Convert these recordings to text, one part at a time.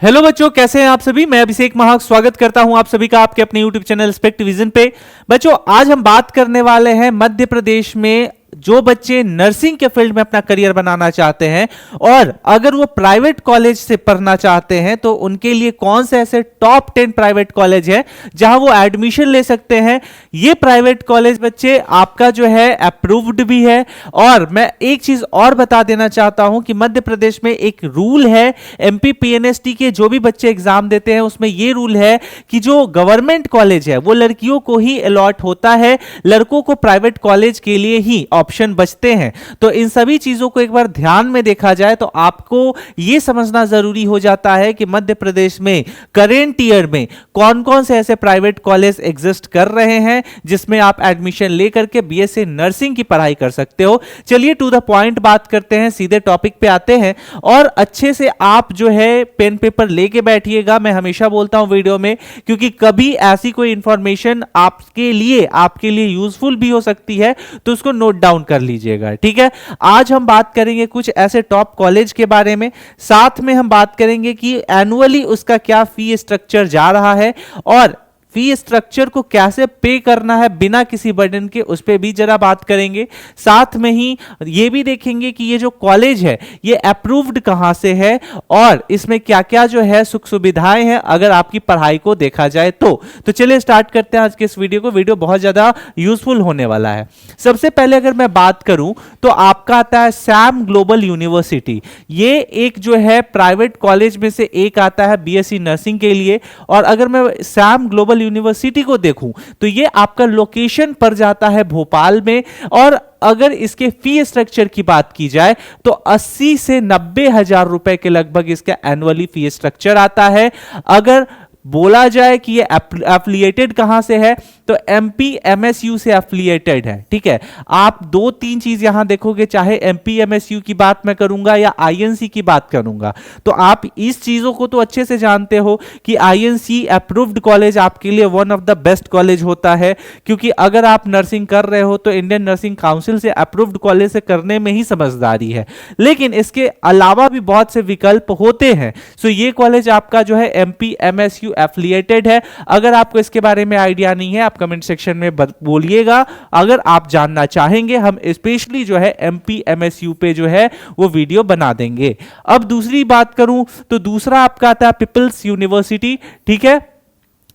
Hello बच्चों, कैसे हैं आप सभी। मैं अभिषेक महाक स्वागत करता हूं आप सभी का आपके अपने यूट्यूब चैनल स्पेक्टिविजन पे। बच्चों, आज हम बात करने वाले हैं मध्य प्रदेश में जो बच्चे नर्सिंग के फील्ड में अपना करियर बनाना चाहते हैं और अगर वो प्राइवेट कॉलेज से पढ़ना चाहते हैं तो उनके लिए कौन से ऐसे टॉप 10 प्राइवेट कॉलेज हैं जहां वो एडमिशन ले सकते हैं। ये प्राइवेट कॉलेज बच्चे आपका जो है अप्रूव्ड भी है। और मैं एक चीज और बता देना चाहता हूं कि मध्य प्रदेश में एक रूल है, एमपी पीएनएसटी के जो भी बच्चे एग्जाम देते हैं उसमें ये रूल है कि जो गवर्नमेंट कॉलेज है वो लड़कियों को ही अलॉट होता है, लड़कों को प्राइवेट कॉलेज के लिए ही ऑप्शन बचते हैं। तो इन सभी चीजों को एक बार ध्यान में देखा जाए तो आपको यह समझना जरूरी हो जाता है कि मध्य प्रदेश में करेंट ईयर में कौन कौन से ऐसे प्राइवेट कॉलेज एग्जिस्ट कर रहे हैं जिसमें आप एडमिशन लेकर के बीएससी नर्सिंग की पढ़ाई कर सकते हो। चलिए टू द पॉइंट बात करते हैं, सीधे टॉपिक पे आते हैं और अच्छे से आप जो है पेन पेपर लेके बैठिएगा। मैं हमेशा बोलता हूं वीडियो में, क्योंकि कभी ऐसी कोई इंफॉर्मेशन आपके लिए यूजफुल भी हो सकती है, तो उसको नोट डाउन कर लीजिएगा। ठीक है, आज हम बात करेंगे कुछ ऐसे टॉप कॉलेज के बारे में, साथ में हम बात करेंगे कि एनुअली उसका क्या फी स्ट्रक्चर जा रहा है और फी स्ट्रक्चर को कैसे पे करना है बिना किसी बर्डन के, उस पर भी जरा बात करेंगे। साथ में ही ये भी देखेंगे कि ये जो कॉलेज है ये अप्रूव्ड कहां से है और इसमें क्या क्या जो है सुख सुविधाएं हैं अगर आपकी पढ़ाई को देखा जाए तो चलिए स्टार्ट करते हैं आज के इस वीडियो को। वीडियो बहुत ज्यादा यूजफुल होने वाला है। सबसे पहले अगर मैं बात करूं तो आपका आता है सैम ग्लोबल यूनिवर्सिटी। ये एक जो है प्राइवेट कॉलेज में से एक आता है बीएससी नर्सिंग के लिए। और अगर मैं सैम ग्लोबल यूनिवर्सिटी को देखूं तो ये आपका लोकेशन पर जाता है भोपाल में। और अगर इसके फी स्ट्रक्चर की बात की जाए तो 80 से 90 हजार रुपए के लगभग इसका एनुअली फी स्ट्रक्चर आता है। अगर बोला जाए कि ये एफिलिएटेड कहां से है तो एमपी एमएसयू से एफिलिएटेड है। ठीक है, आप दो तीन चीज यहां देखोगे, चाहे एमपी एमएसयू की बात मैं करूंगा या आईएनसी की बात करूंगा, तो आप इस चीजों को तो अच्छे से जानते हो कि आईएनसी अप्रूव्ड कॉलेज आपके लिए one of the best college होता है। क्योंकि अगर आप नर्सिंग कर रहे हो तो इंडियन नर्सिंग काउंसिल से अप्रूव्ड कॉलेज से करने में ही समझदारी है, लेकिन इसके अलावा भी बहुत से विकल्प होते हैं। सो ये कॉलेज आपका जो है एमपी एमएसयू एफिलिएटेड है। अगर आपको इसके बारे में आइडिया नहीं है आप कमेंट सेक्शन में बोलिएगा, अगर आप जानना चाहेंगे हम स्पेशली जो है एमपी एमएसयू पे जो है वो वीडियो बना देंगे। अब दूसरी बात करूं तो दूसरा आपका आता है पीपल्स यूनिवर्सिटी। ठीक है,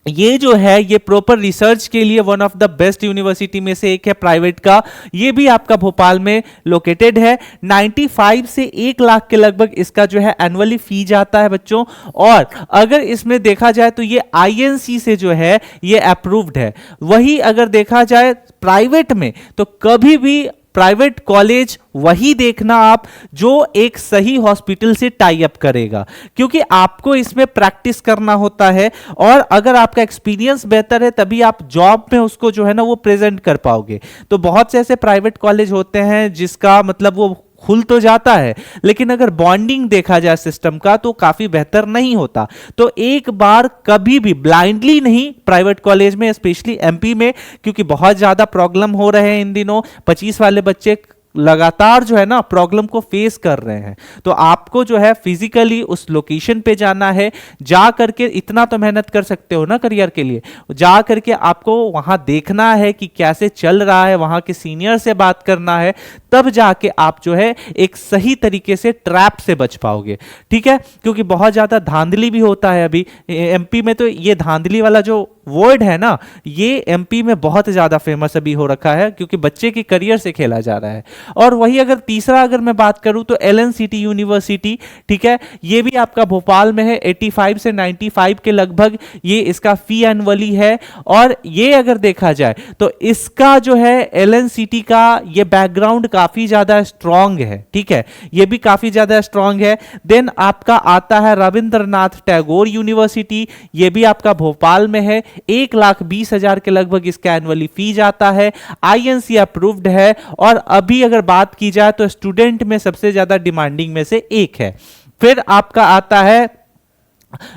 ये जो है ये प्रॉपर रिसर्च के लिए one of the best university में से एक है प्राइवेट का। ये भी आपका भोपाल में लोकेटेड है। 95 से 1 लाख के लगभग इसका जो है एनुअली फी जाता है बच्चों। और अगर इसमें देखा जाए तो ये आईएनसी से जो है ये अप्रूव्ड है। वही अगर देखा जाए प्राइवेट में तो कभी भी प्राइवेट कॉलेज वही देखना आप जो एक सही हॉस्पिटल से टाई अप करेगा, क्योंकि आपको इसमें प्रैक्टिस करना होता है और अगर आपका एक्सपीरियंस बेहतर है तभी आप जॉब में उसको जो है ना वो प्रेजेंट कर पाओगे। तो बहुत से ऐसे प्राइवेट कॉलेज होते हैं जिसका मतलब वो खुल तो जाता है लेकिन अगर बॉन्डिंग देखा जाए सिस्टम का तो काफी बेहतर नहीं होता। तो एक बार कभी भी ब्लाइंडली नहीं प्राइवेट कॉलेज में, स्पेशली एमपी में, क्योंकि बहुत ज्यादा प्रॉब्लम हो रहे हैं इन दिनों। 25 वाले बच्चे लगातार जो है ना प्रॉब्लम को फेस कर रहे हैं। तो आपको जो है फिजिकली उस लोकेशन पे जाना है, जा करके इतना तो मेहनत कर सकते हो ना करियर के लिए, जा करके आपको वहां देखना है कि कैसे चल रहा है, वहां के सीनियर से बात करना है, तब जाके आप जो है एक सही तरीके से ट्रैप से बच पाओगे। ठीक है, क्योंकि बहुत ज्यादा धांधली भी होता है अभी एमपी में। तो ये धांधली वाला जो वर्ड है ना ये एमपी में बहुत ज्यादा फेमस अभी हो रखा है क्योंकि बच्चे के करियर से खेला जा रहा है। और वही अगर तीसरा अगर मैं बात करूं तो एलएनसीटी यूनिवर्सिटी। ठीक है, ये भी आपका भोपाल में है। 85 से 95 के लगभग ये इसका फी एनुअली है। और ये अगर देखा जाए तो इसका जो है एलएनसीटी का ये बैकग्राउंड काफी ज्यादा स्ट्रांग है। ठीक है, ये भी काफी ज्यादा स्ट्रांग है। देन आपका आता है रविंद्रनाथ टैगोर यूनिवर्सिटी। ये भी आपका भोपाल में है। 1,20,000 के लगभग इसका एनुअली फी जाता है। आईएनसी अप्रूव्ड है और अभी अगर बात की जाए तो स्टूडेंट में सबसे ज्यादा डिमांडिंग में से एक है। फिर आपका आता है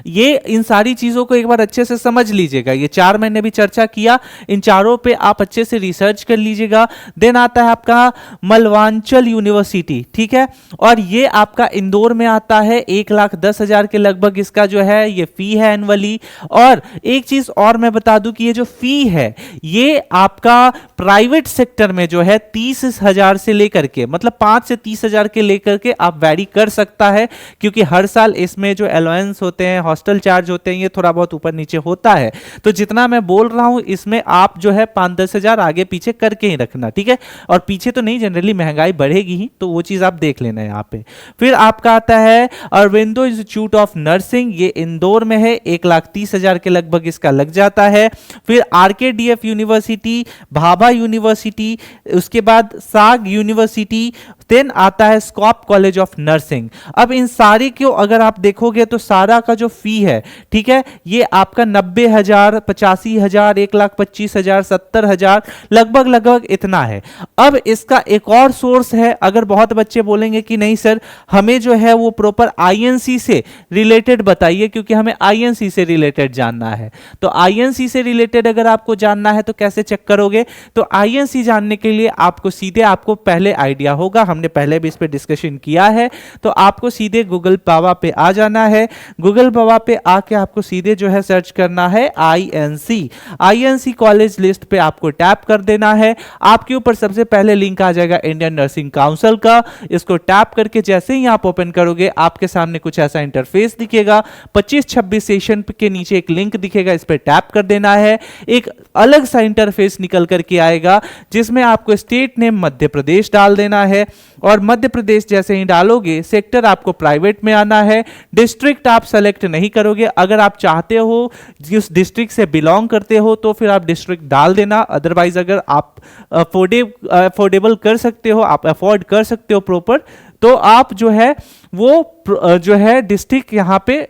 ये इन सारी चीजों को एक बार अच्छे से समझ लीजिएगा। ये 4 महीने भी चर्चा किया, इन चारों पे आप अच्छे से रिसर्च कर लीजिएगा। देन आता है आपका मलवांचल यूनिवर्सिटी, ठीक है, और ये आपका इंदौर में आता है। 1,10,000 के लगभग इसका जो है ये फी है एनुअली। और एक चीज और मैं बता दूं कि ये जो फी है ये आपका प्राइवेट सेक्टर में जो है 30,000 से लेकर के, मतलब 5 से 30,000 के लेकर के आप वैरी कर सकता है, क्योंकि हर साल इसमें जो अलाउंस होते हैं, हॉस्टल चार्ज होते हैं, ये थोड़ा बहुत ऊपर नीचे होता है। तो जितना मैं बोल रहा हूं इसमें आप जो है 5-10 हजार आगे पीछे करके ही रखना, ठीक है। और पीछे तो नहीं, जनरली महंगाई बढ़ेगी ही, तो वो चीज आप देख लेना है यहाँ पे। फिर आपका आता है अरविंदो इंस्टीट्यूट ऑफ नर्सिंग, ये इंदौर में है। 1,30,000 के लगभग इसका लग जाता है। फिर आरकेडीएफ यूनिवर्सिटी, भाभा यूनिवर्सिटी, उसके बाद साग यूनिवर्सिटी, देन आता है स्कॉप कॉलेज ऑफ नर्सिंग। अब इन सारे को अगर आप देखोगे तो सारा का जो फी है, ठीक है, ये आपका 90,000, 85,000, 1,25,000, 70,000 लगभग इतना है। अब इसका एक और सोर्स है। अगर बहुत बच्चे बोलेंगे कि नहीं सर हमें जो है वो प्रॉपर आईएनसी से रिलेटेड बताइए, क्योंकि हमें आईएनसी से रिलेटेड जानना है। तो आईएनसी से रिलेटेड अगर आपको जानना है तो कैसे चेक करोगे? तो आईएनसी जानने के लिए आपको सीधे, आपको पहले आइडिया होगा, हमने पहले भी इस पे डिस्कशन किया है, तो आपको सीधे गूगल बाबा पे आ जाना है। गूगल बाबा पे आके आपको सीधे जो है सर्च करना है आईएनसी कॉलेज लिस्ट पे आपको टैप कर देना है। आपके ऊपर सबसे पहले लिंक आ जाएगा इंडियन नर्सिंग काउंसिल का। इसको टैप करके जैसे ही आप ओपन करोगे आपके सामने कुछ ऐसा इंटरफेस दिखेगा। 25-26 सेशन के नीचे एक लिंक दिखेगा, इस पे टैप कर देना है। एक अलग सा इंटरफेस निकल करके आएगा जिसमें आपको स्टेट नेम मध्य प्रदेश डाल देना है, और मध्य प्रदेश जैसे ही डालोगे सेक्टर आपको प्राइवेट में आना है। डिस्ट्रिक्ट आप सेलेक्ट नहीं करोगे, अगर आप चाहते हो जिस डिस्ट्रिक्ट से बिलोंग करते हो तो फिर आप डिस्ट्रिक्ट डाल देना। अदरवाइज अगर आप अफोर्डेबल कर सकते हो, आप अफोर्ड कर सकते हो प्रॉपर, तो आप जो है वो जो है डिस्ट्रिक्ट यहां पे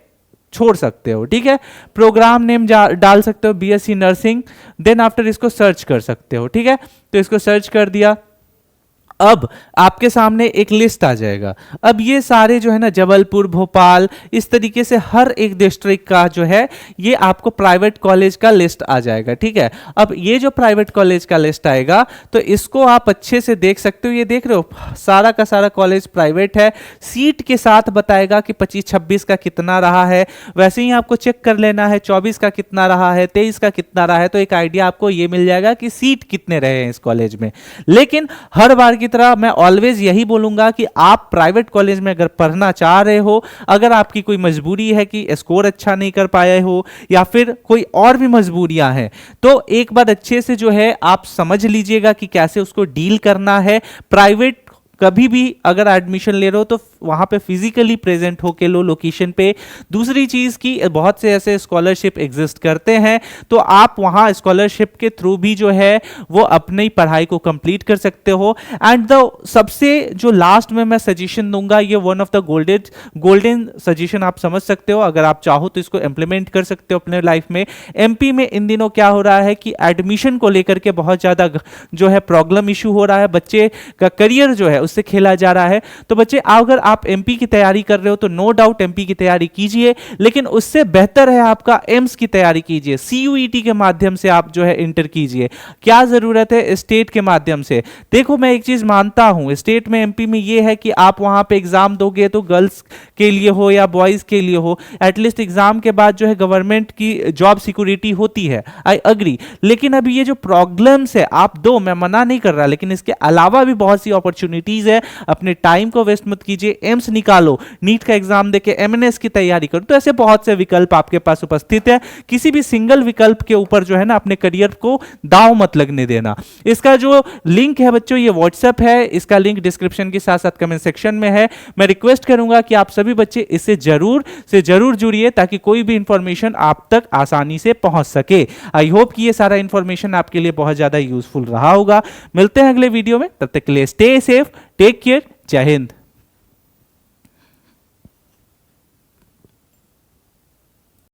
छोड़ सकते हो, ठीक है। प्रोग्राम नेम डाल सकते हो बीएससी नर्सिंग, देन आफ्टर इसको सर्च कर सकते हो, ठीक है। तो इसको सर्च कर दिया, अब आपके सामने एक लिस्ट आ जाएगा। अब ये सारे जो है ना जबलपुर, भोपाल, इस तरीके से हर एक डिस्ट्रिक्ट का जो है ये आपको प्राइवेट कॉलेज का लिस्ट आ जाएगा, ठीक है। अब ये जो प्राइवेट कॉलेज का लिस्ट आएगा तो इसको आप अच्छे से देख सकते हो। ये देख रहे हो सारा का सारा कॉलेज प्राइवेट है, सीट के साथ बताएगा कि 25-26 का कितना रहा है। वैसे ही आपको चेक कर लेना है 24 का कितना रहा है, 23 का कितना रहा है, तो एक आइडिया आपको ये मिल जाएगा कि सीट कितने रहे हैं इस कॉलेज में। लेकिन हर बार की तरह मैं ऑलवेज यही बोलूंगा कि आप प्राइवेट कॉलेज में अगर पढ़ना चाह रहे हो, अगर आपकी कोई मजबूरी है कि स्कोर अच्छा नहीं कर पाए हो या फिर कोई और भी मजबूरियां हैं, तो एक बार अच्छे से जो है आप समझ लीजिएगा कि कैसे उसको डील करना है। प्राइवेट कभी भी अगर एडमिशन ले रहे हो तो वहां पे फिजिकली प्रेजेंट होके लो लोकेशन पे। दूसरी चीज की बहुत से ऐसे स्कॉलरशिप एग्जिस्ट करते हैं, तो आप वहां स्कॉलरशिप के थ्रू भी जो है वो अपनी पढ़ाई को कंप्लीट कर सकते हो। एंड द सबसे जो लास्ट में मैं सजेशन दूंगा, ये one of the golden suggestion आप समझ सकते हो, अगर आप चाहो तो इसको इंप्लीमेंट कर सकते हो अपने लाइफ में। एमपी में इन दिनों क्या हो रहा है कि एडमिशन को लेकर के बहुत ज्यादा जो है प्रॉब्लम इशू हो रहा है, बच्चे का करियर जो है उससे खेला जा रहा है। तो बच्चे अगर आप एमपी की तैयारी कर रहे हो तो नो डाउट एमपी की तैयारी कीजिए, लेकिन उससे बेहतर है आपका एम्स की तैयारी कीजिए। सीयूईटी के माध्यम से आप जो है इंटर कीजिए। क्या जरूरत है स्टेट के माध्यम से? देखो मैं एक चीज मानता हूं, स्टेट में एमपी में ये है कि आप वहां पे एग्जाम दोगे तो गर्ल्स के लिए हो या बॉयज के लिए हो, एटलीस्ट एग्जाम के बाद जो है गवर्नमेंट की जॉब सिक्योरिटी होती है, आई अग्री। लेकिन अभी ये जो प्रॉब्लम्स है आप दो, मैं मना नहीं कर रहा, लेकिन इसके अलावा भी बहुत सी अपॉर्चुनिटीज है। अपने टाइम को वेस्ट मत कीजिए, एम्स निकालो, नीट का एग्जाम देके एमएनएस की तैयारी करो। तो ऐसे बहुत से विकल्प आपके पास उपस्थित है। किसी भी सिंगल विकल्प के ऊपर जो है ना अपने करियर को दांव मत लगने देना। इसका जो लिंक है बच्चों ये व्हाट्सएप है, इसका लिंक डिस्क्रिप्शन के साथ साथ कमेंट सेक्शन में है। मैं रिक्वेस्ट करूंगा कि आप सभी बच्चे इससे जरूर जुड़िए ताकि कोई भी इंफॉर्मेशन आप तक आसानी से पहुंच सके। आई होप कि ये सारा इंफॉर्मेशन आपके लिए बहुत ज्यादा यूजफुल रहा होगा। मिलते हैं अगले वीडियो में, तब तक के लिए स्टे सेफ, टेक केयर, जय हिंद।